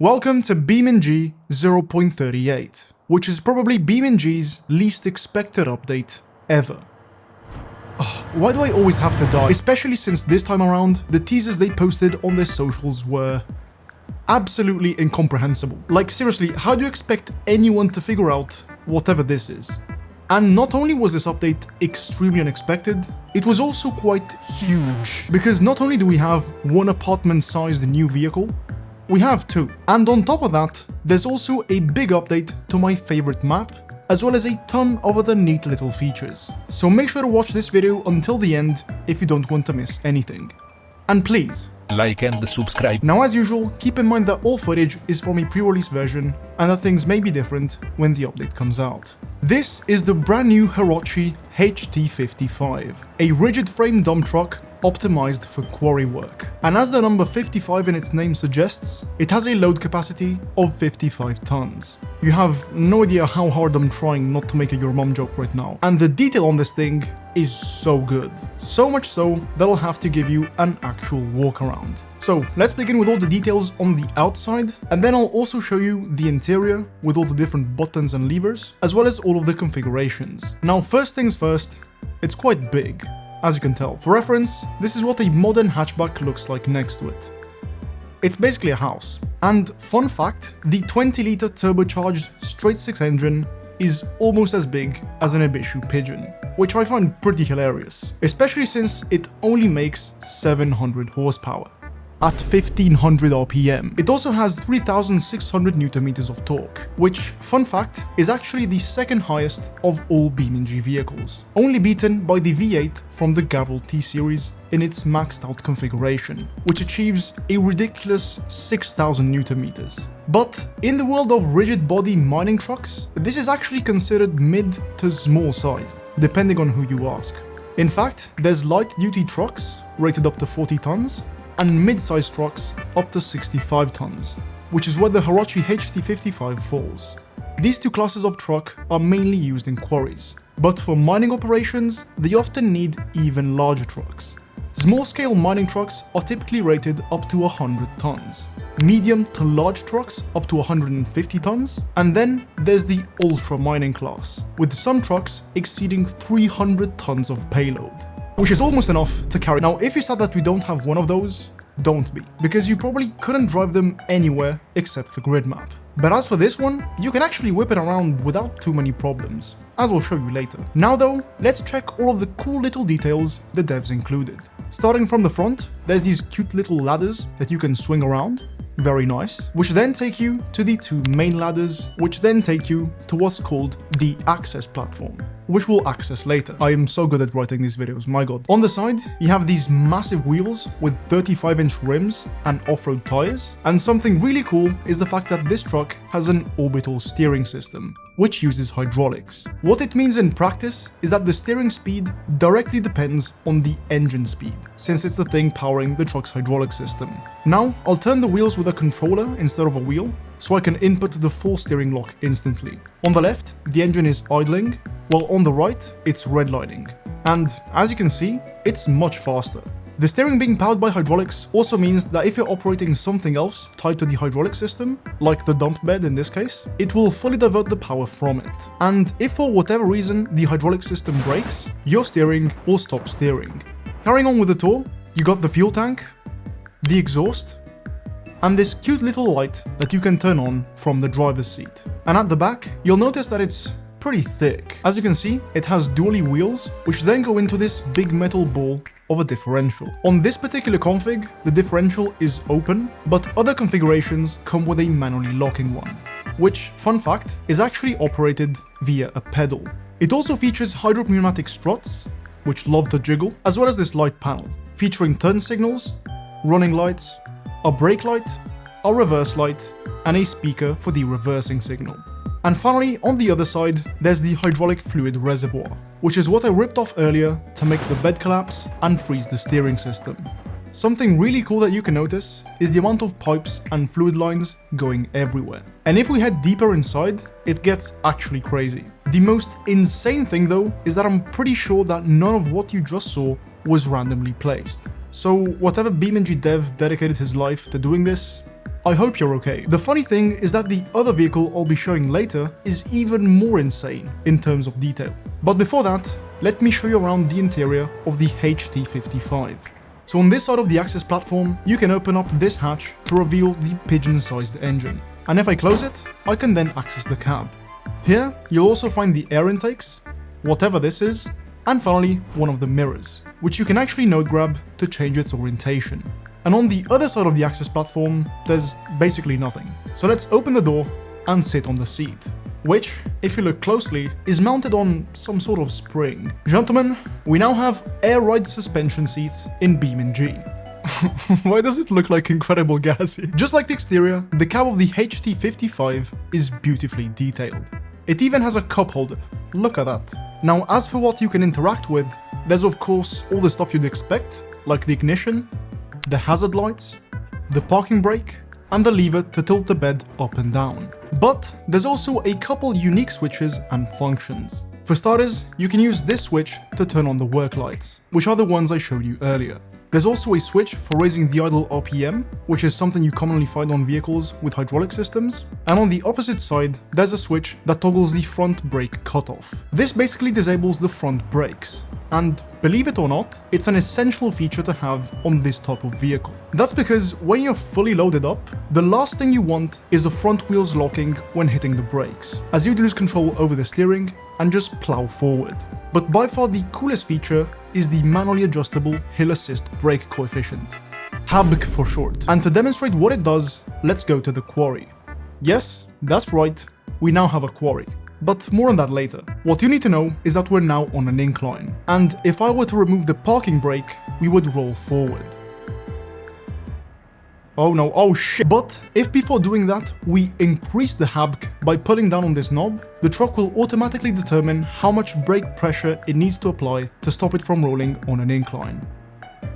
Welcome to BeamNG 0.38, which is probably BeamNG's least expected update ever. Why do I always have to die? Especially since this time around, the teasers they posted on their socials were absolutely incomprehensible. Like seriously, how do you expect anyone to figure out whatever this is? And not only was this update extremely unexpected, it was also quite huge. Because not only do we have one apartment-sized new vehicle, we have two. And on top of that, there's also a big update to my favorite map, as well as a ton of other neat little features. So make sure to watch this video until the end if you don't want to miss anything. And please, like and subscribe. Now as usual, keep in mind that all footage is from a pre-release version and that things may be different when the update comes out. This is the brand new Hirochi HT55, a rigid frame dump truck optimized for quarry work. And as the number 55 in its name suggests, it has a load capacity of 55 tons. You have no idea how hard I'm trying not to make a your mom joke right now. And the detail on this thing is so good. So much so that I'll have to give you an actual walk around. So let's begin with all the details on the outside, and then I'll also show you the interior with all the different buttons and levers, as well as all of the configurations. Now first things first, it's quite big, as you can tell. For reference, this is what a modern hatchback looks like next to it. It's basically a house. And fun fact, the 20-litre turbocharged straight-six engine is almost as big as an Ibishu Pigeon, which I find pretty hilarious, especially since it only makes 700 horsepower at 1500 RPM. It also has 3600 Nm of torque, which, fun fact, is actually the second highest of all BeamNG vehicles, only beaten by the V8 from the Gavril T-Series in its maxed out configuration, which achieves a ridiculous 6000 Nm. But in the world of rigid body mining trucks, this is actually considered mid to small sized, depending on who you ask. In fact, there's light duty trucks rated up to 40 tons, and mid-sized trucks up to 65 tons, which is where the Hirochi HT55 falls. These two classes of truck are mainly used in quarries, but for mining operations, they often need even larger trucks. Small-scale mining trucks are typically rated up to 100 tons, medium to large trucks up to 150 tons, and then there's the ultra mining class, with some trucks exceeding 300 tons of payload, which is almost enough to carry. Now, if you said that we don't have one of those, don't be, because you probably couldn't drive them anywhere except for grid map. But as for this one, you can actually whip it around without too many problems, as I'll show you later. Now though, let's check all of the cool little details the devs included. Starting from the front, there's these cute little ladders that you can swing around. Very nice. Which then take you to the two main ladders, which then take you to what's called the access platform, which we'll access later. I am so good at writing these videos, my god. On the side, you have these massive wheels with 35-inch rims and off-road tires. And something really cool is the fact that this truck has an orbital steering system, which uses hydraulics. What it means in practice is that the steering speed directly depends on the engine speed, since it's the thing powering the truck's hydraulic system. Now, I'll turn the wheels with a controller instead of a wheel, so I can input the full steering lock instantly. On the left, the engine is idling, while on the right, it's redlining. And as you can see, it's much faster. The steering being powered by hydraulics also means that if you're operating something else tied to the hydraulic system, like the dump bed in this case, it will fully divert the power from it. And if for whatever reason the hydraulic system breaks, your steering will stop steering. Carrying on with the tour, you got the fuel tank, the exhaust, and this cute little light that you can turn on from the driver's seat. And at the back, you'll notice that it's pretty thick. As you can see, it has dually wheels, which then go into this big metal ball of a differential. On this particular config, the differential is open, but other configurations come with a manually locking one, which, fun fact, is actually operated via a pedal. It also features hydropneumatic struts, which love to jiggle, as well as this light panel, featuring turn signals, running lights, a brake light, a reverse light, and a speaker for the reversing signal. And finally, on the other side, there's the hydraulic fluid reservoir, which is what I ripped off earlier to make the bed collapse and freeze the steering system. Something really cool that you can notice is the amount of pipes and fluid lines going everywhere. And if we head deeper inside, it gets actually crazy. The most insane thing though is that I'm pretty sure that none of what you just saw was randomly placed. So whatever BeamNG dev dedicated his life to doing this, I hope you're okay. The funny thing is that the other vehicle I'll be showing later is even more insane in terms of detail. But before that, let me show you around the interior of the HT55. So on this side of the access platform, you can open up this hatch to reveal the pigeon-sized engine. And if I close it, I can then access the cab. Here, you'll also find the air intakes, whatever this is, and finally, one of the mirrors, which you can actually node grab to change its orientation. And on the other side of the access platform, there's basically nothing. So let's open the door and sit on the seat, which, if you look closely, is mounted on some sort of spring. Gentlemen, we now have air ride suspension seats in BeamNG. Why does it look like incredible gassy? Just like the exterior, the cab of the HT55 is beautifully detailed. It even has a cup holder. Look at that. Now, as for what you can interact with, there's of course all the stuff you'd expect, like the ignition, the hazard lights, the parking brake, and the lever to tilt the bed up and down. But there's also a couple unique switches and functions. For starters, you can use this switch to turn on the work lights, which are the ones I showed you earlier. There's also a switch for raising the idle RPM, which is something you commonly find on vehicles with hydraulic systems. And on the opposite side, there's a switch that toggles the front brake cutoff. This basically disables the front brakes. And believe it or not, it's an essential feature to have on this type of vehicle. That's because when you're fully loaded up, the last thing you want is the front wheels locking when hitting the brakes, as you'd lose control over the steering and just plow forward. But by far the coolest feature is the manually adjustable hill assist brake coefficient, HABC for short. And to demonstrate what it does, let's go to the quarry. Yes, that's right, we now have a quarry. But more on that later. What you need to know is that we're now on an incline, and if I were to remove the parking brake, we would roll forward. Oh no, oh shit. But if before doing that, we increase the HABC by pulling down on this knob, the truck will automatically determine how much brake pressure it needs to apply to stop it from rolling on an incline.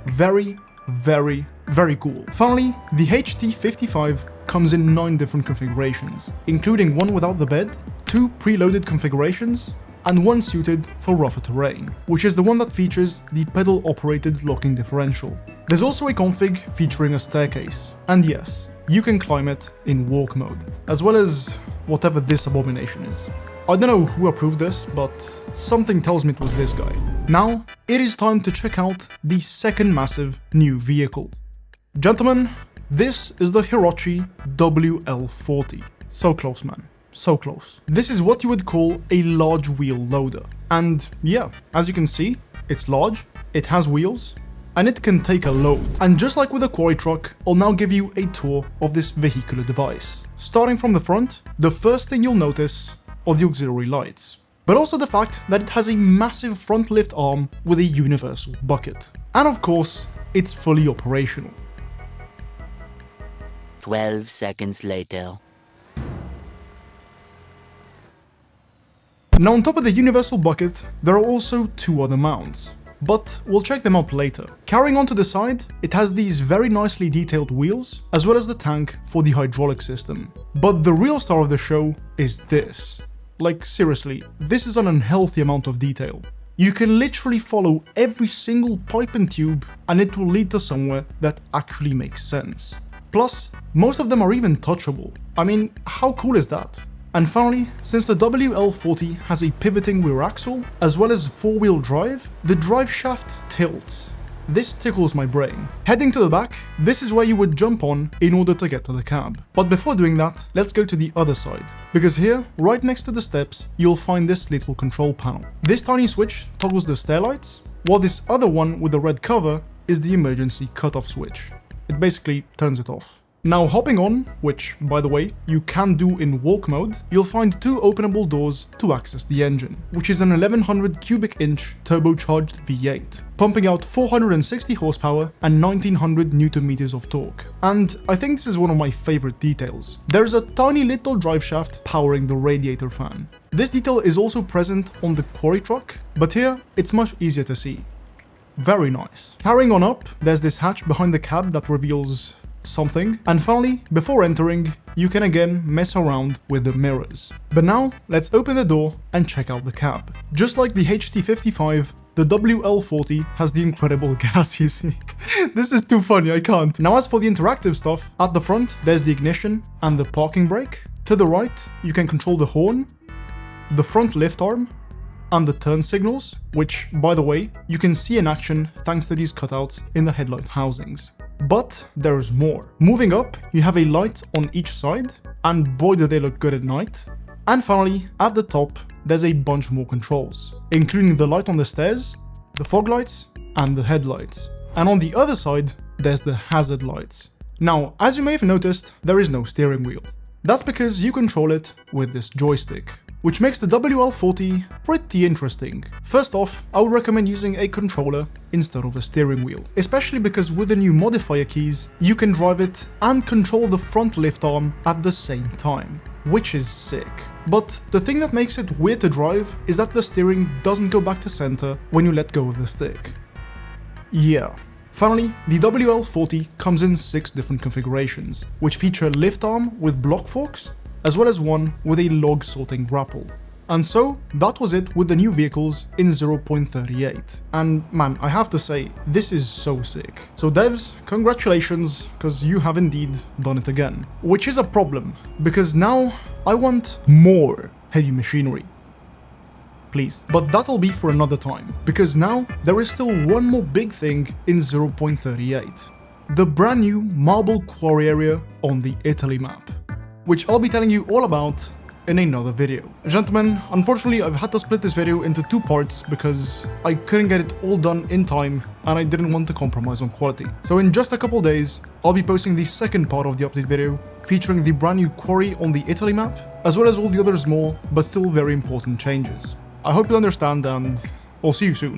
Very, very, very cool. Finally, the HT55 comes in 9 different configurations, including one without the bed, 2 preloaded configurations, and one suited for rougher terrain, which is the one that features the pedal-operated locking differential. There's also a config featuring a staircase, and yes, you can climb it in walk mode, as well as whatever this abomination is. I don't know who approved this, but something tells me it was this guy. Now, it is time to check out the second massive new vehicle. Gentlemen, this is the Hirochi WL40. So close, man. So close. This is what you would call a large wheel loader. And yeah, as you can see, it's large, it has wheels, and it can take a load. And just like with a quarry truck, I'll now give you a tour of this vehicular device. Starting from the front, the first thing you'll notice are the auxiliary lights, but also the fact that it has a massive front lift arm with a universal bucket. And of course, it's fully operational. 12 seconds later. Now on top of the universal bucket, there are also 2 other mounts, but we'll check them out later. Carrying on to the side, it has these very nicely detailed wheels, as well as the tank for the hydraulic system. But the real star of the show is this. Like seriously, this is an unhealthy amount of detail. You can literally follow every single pipe and tube, and it will lead to somewhere that actually makes sense. Plus, most of them are even touchable. I mean, how cool is that? And finally, since the WL40 has a pivoting rear axle, as well as 4-wheel drive, the drive shaft tilts. This tickles my brain. Heading to the back, this is where you would jump on in order to get to the cab. But before doing that, let's go to the other side. Because here, right next to the steps, you'll find this little control panel. This tiny switch toggles the stair lights, while this other one with the red cover is the emergency cutoff switch. It basically turns it off. Now hopping on, which by the way, you can do in walk mode, you'll find 2 openable doors to access the engine, which is an 1100 cubic inch turbocharged V8, pumping out 460 horsepower and 1900 Newton meters of torque. And I think this is one of my favorite details. There's a tiny little drive shaft powering the radiator fan. This detail is also present on the quarry truck, but here it's much easier to see. Very nice. Carrying on up, there's this hatch behind the cab that reveals something. And finally, before entering, you can again mess around with the mirrors. But now, let's open the door and check out the cab. Just like the HT55, the WL40 has the incredible gaseous seat. This is too funny, I can't. Now as for the interactive stuff, at the front there's the ignition and the parking brake. To the right, you can control the horn, the front lift arm, and the turn signals, which, by the way, you can see in action thanks to these cutouts in the headlight housings. But there's more. Moving up, you have a light on each side, and boy do they look good at night. And finally, at the top, there's a bunch more controls, including the light on the stairs, the fog lights, and the headlights. And on the other side, there's the hazard lights. Now, as you may have noticed, there is no steering wheel. That's because you control it with this joystick, which makes the WL40 pretty interesting. First off, I would recommend using a controller instead of a steering wheel, especially because with the new modifier keys, you can drive it and control the front lift arm at the same time, which is sick. But the thing that makes it weird to drive is that the steering doesn't go back to center when you let go of the stick. Yeah. Finally, the WL40 comes in 6 different configurations, which feature lift arm with block forks, as well as one with a log sorting grapple. And so, that was it with the new vehicles in 0.38. And man, I have to say, this is so sick. So devs, congratulations, because you have indeed done it again. Which is a problem, because now I want more heavy machinery. Please. But that'll be for another time, because now there is still one more big thing in 0.38. The brand new marble quarry area on the Italy map, which I'll be telling you all about in another video. Gentlemen, unfortunately I've had to split this video into 2 parts because I couldn't get it all done in time and I didn't want to compromise on quality. So in just a couple days, I'll be posting the second part of the update video featuring the brand new quarry on the Italy map, as well as all the other small but still very important changes. I hope you understand and I'll see you soon.